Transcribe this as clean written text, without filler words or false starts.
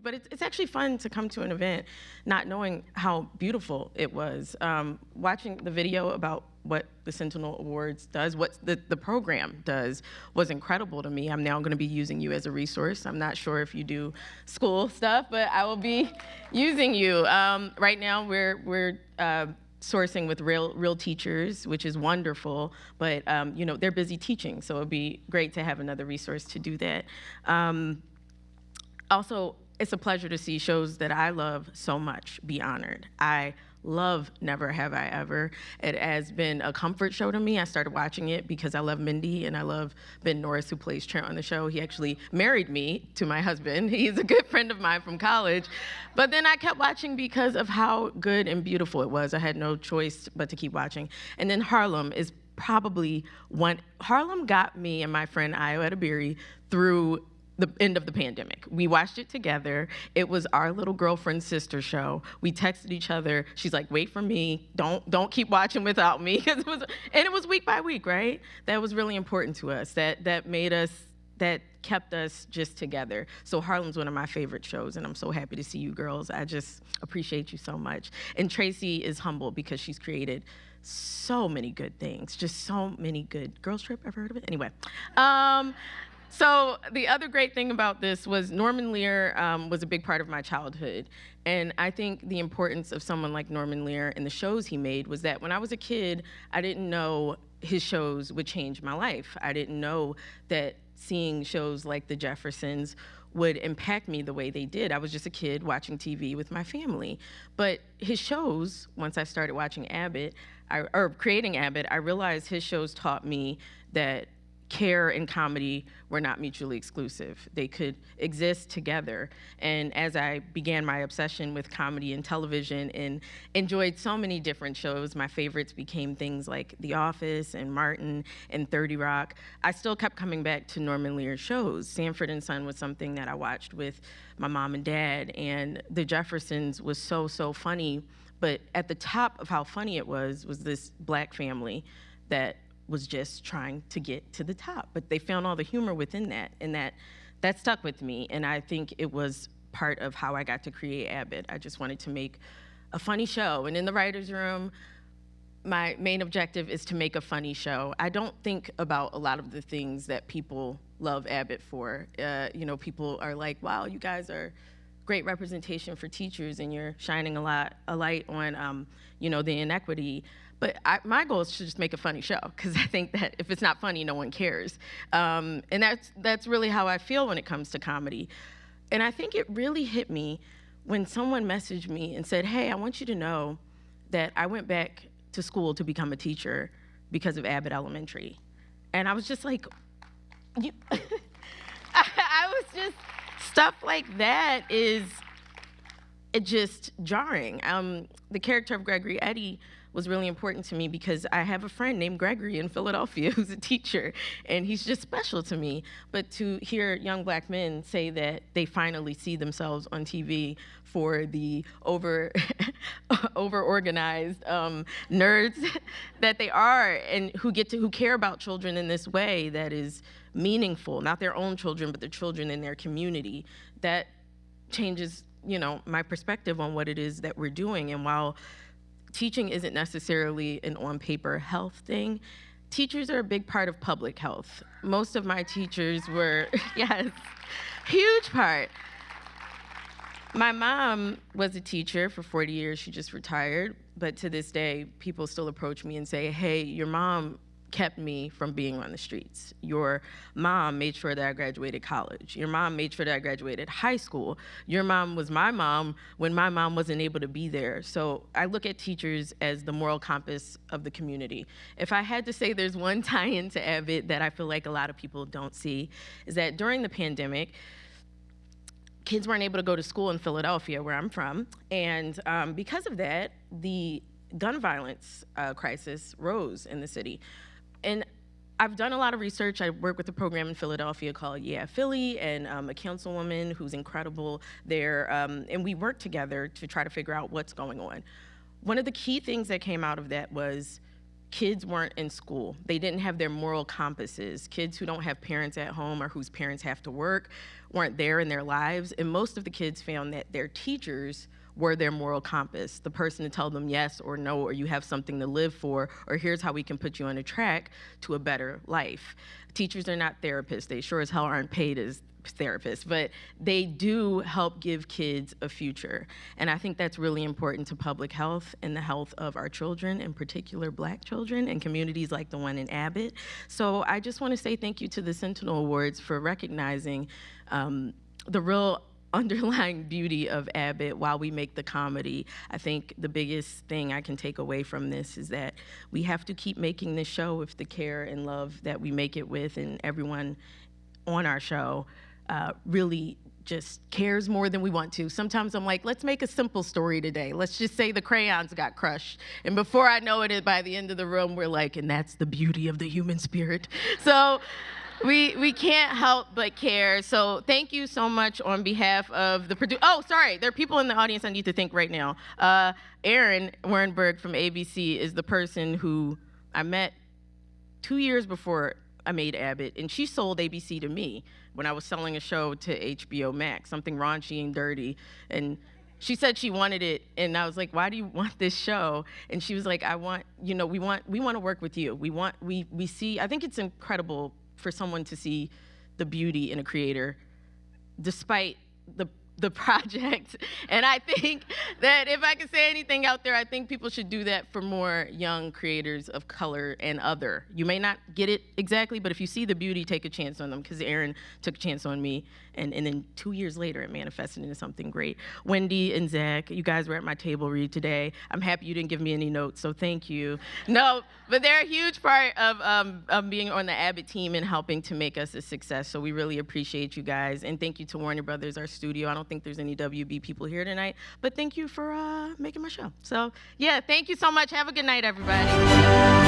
but it's actually fun to come to an event not knowing how beautiful it was. Watching the video about what the Sentinel Awards does, what the program does, was incredible to me. I'm now going to be using you as a resource. I'm not sure if you do school stuff, but I will be using you. Right now, we're sourcing with real teachers, which is wonderful, but you know, they're busy teaching, so it'd be great to have another resource to do that. Also, it's a pleasure to see shows that I love so much be honored. I love Never Have I Ever. It has been a comfort show to me. I started watching it because I love Mindy and I love Ben Norris, who plays Trent on the show. He actually married me to my husband. He's a good friend of mine from college. But then I kept watching because of how good and beautiful it was. I had no choice but to keep watching. And then Harlem is probably one. Harlem got me and my friend Ayo Edebiri through the end of the pandemic. We watched it together. It was our little girlfriend sister show. We texted each other. She's like, wait for me. Don't keep watching without me. And it was week by week, right? That was really important to us. That made us, that kept us just together. So Harlem's one of my favorite shows, and I'm so happy to see you girls. I just appreciate you so much. And Tracy is humble because she's created so many good things, just so many good. Girls Trip, ever heard of it? Anyway. So the other great thing about this was Norman Lear was a big part of my childhood. And I think the importance of someone like Norman Lear and the shows he made was that when I was a kid, I didn't know his shows would change my life. I didn't know that seeing shows like The Jeffersons would impact me the way they did. I was just a kid watching TV with my family. But his shows, once I started watching Abbott, or creating Abbott, I realized his shows taught me that care and comedy were not mutually exclusive. They could exist together. And as I began my obsession with comedy and television and enjoyed so many different shows, my favorites became things like The Office and Martin and 30 Rock. I still kept coming back to Norman Lear's shows. Sanford and Son was something that I watched with my mom and dad, and The Jeffersons was so funny. But at the top of how funny it was this black family that was just trying to get to the top. But they found all the humor within that, and that stuck with me. And I think it was part of how I got to create Abbott. I just wanted to make a funny show. And in the writer's room, my main objective is to make a funny show. I don't think about a lot of the things that people love Abbott for. You know, people are like, wow, you guys are great representation for teachers, and you're shining a light on, you know, the inequity. But my goal is to just make a funny show, because I think that if it's not funny, no one cares. And that's really how I feel when it comes to comedy. And I think it really hit me when someone messaged me and said, hey, I want you to know that I went back to school to become a teacher because of Abbott Elementary. And I was just like, I was just, stuff like that is just jarring. The character of Gregory Eddy was really important to me because I have a friend named Gregory in Philadelphia who's a teacher, and he's just special to me. But to hear young black men say that they finally see themselves on TV for the over-organized nerds that they are, and who care about children in this way that is meaningful, not their own children, but the children in their community, that changes, you know, my perspective on what it is that we're doing. And while teaching isn't necessarily an on-paper health thing, teachers are a big part of public health. Most of my teachers were, yes, huge part. My mom was a teacher for 40 years. She just retired. But to this day, people still approach me and say, hey, your mom kept me from being on the streets. Your mom made sure that I graduated college. Your mom made sure that I graduated high school. Your mom was my mom when my mom wasn't able to be there. So I look at teachers as the moral compass of the community. If I had to say there's one tie-in to Abbott that I feel like a lot of people don't see, is that during the pandemic, kids weren't able to go to school in Philadelphia, where I'm from, and because of that, the gun violence crisis rose in the city. And I've done a lot of research. I work with a program in Philadelphia called Yeah Philly, and a councilwoman who's incredible there, and we work together to try to figure out what's going on. One of the key things that came out of that was kids weren't in school. They didn't have their moral compasses. Kids who don't have parents at home or whose parents have to work weren't there in their lives. And most of the kids found that their teachers were their moral compass, the person to tell them yes or no, or you have something to live for, or here's how we can put you on a track to a better life. Teachers are not therapists. They sure as hell aren't paid as therapists, but they do help give kids a future. And I think that's really important to public health and the health of our children, in particular Black children and communities like the one in Abbott. So I just want to say thank you to the Sentinel Awards for recognizing the real underlying beauty of Abbott while we make the comedy. I think the biggest thing I can take away from this is that we have to keep making this show with the care and love that we make it with, and everyone on our show really just cares more than we want to. Sometimes I'm like, let's make a simple story today. Let's just say the crayons got crushed. And before I know it, by the end of the room, we're like, and that's the beauty of the human spirit. So we can't help but care. So thank you so much on behalf of the producer. Oh, sorry, there are people in the audience I need to thank right now. Erin Wernberg from ABC is the person who I met 2 years before I made Abbott, and she sold ABC to me when I was selling a show to HBO Max, something raunchy and dirty. And she said she wanted it, and I was like, why do you want this show? And she was like, I want, you know, we want to work with you. We see, I think it's incredible for someone to see the beauty in a creator despite the project. And I think that if I could say anything out there, I think people should do that for more young creators of color and other. You may not get it exactly, but if you see the beauty, take a chance on them, because Erin took a chance on me, and then 2 years later, it manifested into something great. Wendy and Zach, you guys were at my table read today. I'm happy you didn't give me any notes, so thank you. No, but they're a huge part of being on the Abbott team and helping to make us a success, so we really appreciate you guys. And thank you to Warner Brothers, our studio. I don't think there's any WB people here tonight, but thank you for making my show. So yeah, thank you so much. Have a good night, everybody.